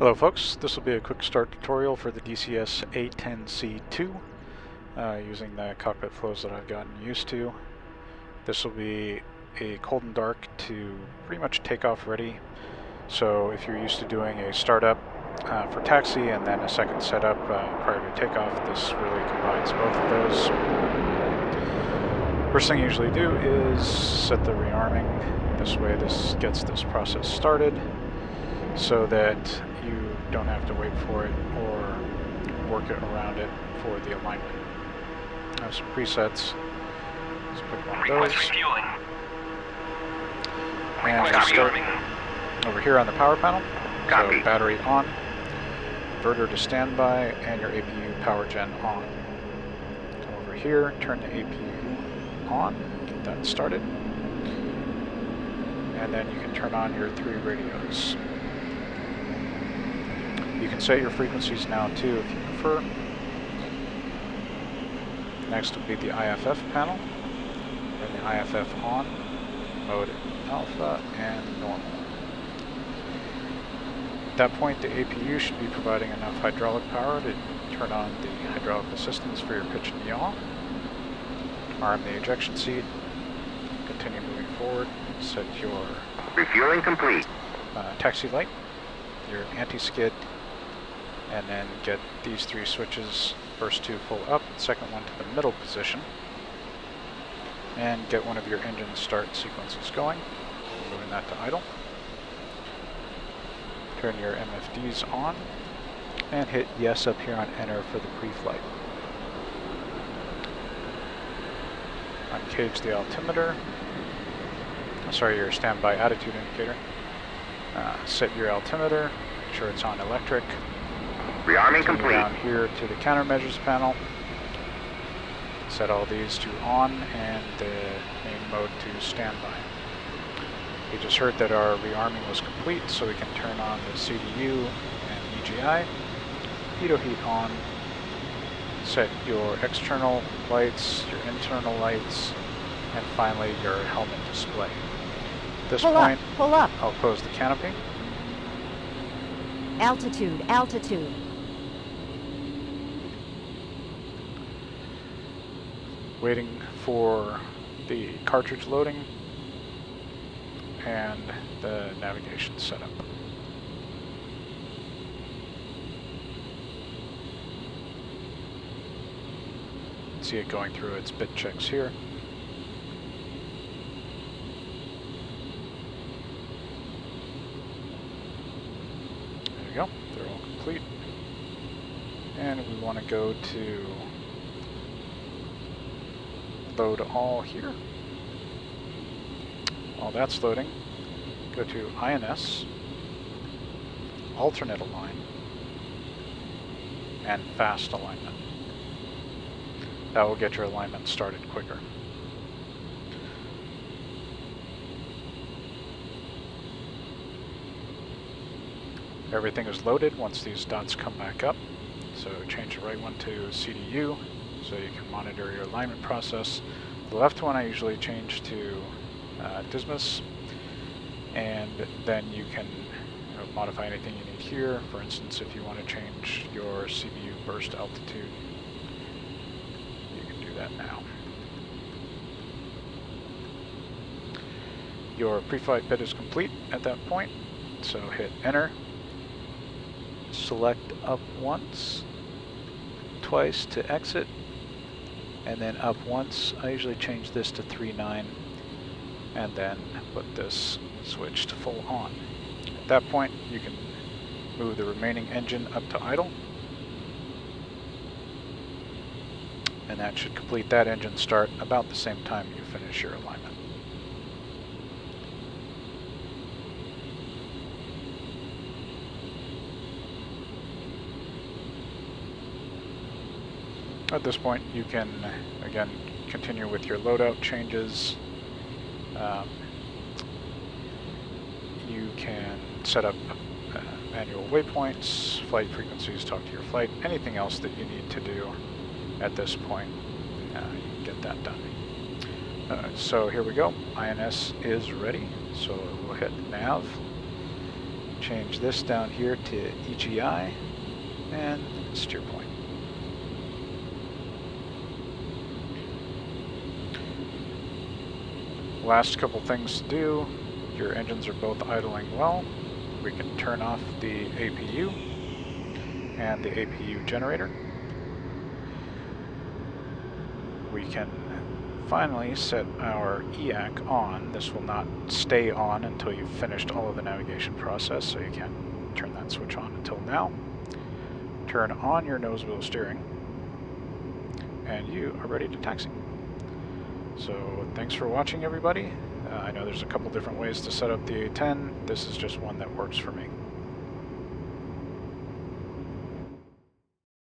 Hello folks, this will be a quick start tutorial for the DCS A-10C2 using the cockpit flows that I've gotten used to. This will be a cold and dark to pretty much takeoff ready. So if you're used to doing a startup for taxi and then a second setup prior to takeoff, this really combines both of those. First thing you usually do is set the rearming. This way this gets this process started so that you don't have to wait for it or work it around it for the alignment. I have some presets. Let's pick one of those. And we'll start over here on the power panel. Copy. So battery on, inverter to standby, and your APU power gen on. Come over here, turn the APU on, get that started. And then you can turn on your 3 radios. You can set your frequencies now too if you prefer. Next will be the IFF panel. Turn the IFF on, mode alpha and normal. At that point the APU should be providing enough hydraulic power to turn on the hydraulic assistance for your pitch and yaw. Arm the ejection seat. Continue moving forward. Set your refueling complete. Taxi light, your anti-skid, and then get these 3 switches, first 2 full up, second one to the middle position, and get one of your engine start sequences going, moving that to idle. Turn your MFDs on, and hit yes up here on enter for the pre-flight. Uncage the altimeter, sorry, your standby attitude indicator. Set your altimeter, make sure it's on electric. Rearming complete. Down here to the countermeasures panel. Set all these to on and the main mode to standby. We just heard that our rearming was complete, so we can turn on the CDU and EGI. Pitot heat on. Set your external lights, your internal lights, and finally your helmet display. At this point, pull up. I'll close the canopy. Altitude, altitude. Waiting for the cartridge loading and the navigation setup. See it going through its bit checks here. There you go, they're all complete. And we want to go to load all here. While that's loading, go to INS, alternate align, and fast alignment. That will get your alignment started quicker. Everything is loaded once these dots come back up. So change the right one to CDU so you can monitor your alignment process. The left one I usually change to Dismas, and then you can modify anything you need here. For instance, if you want to change your CPU burst altitude, you can do that now. Your pre-flight bit is complete at that point, so hit enter. Select up once, twice to exit, and then up once. I usually change this to 3.9 and then put this switch to full on. At that point you can move the remaining engine up to idle, and that should complete that engine start about the same time you finish your alignment. At this point, you can, again, continue with your loadout changes. You can set up manual waypoints, flight frequencies, talk to your flight, anything else that you need to do at this point, you can get that done. So here we go, INS is ready, so we'll hit nav, Change this down here to EGI and steer point. Last couple things to do. Your engines are both idling well. We can turn off the APU and the APU generator. We can finally set our EAC on. This will not stay on until you've finished all of the navigation process, so you can't turn that switch on until now. Turn on your nose wheel steering, and you are ready to taxi. So thanks for watching, everybody. I know there's a couple different ways to set up the A-10. This is just one that works for me.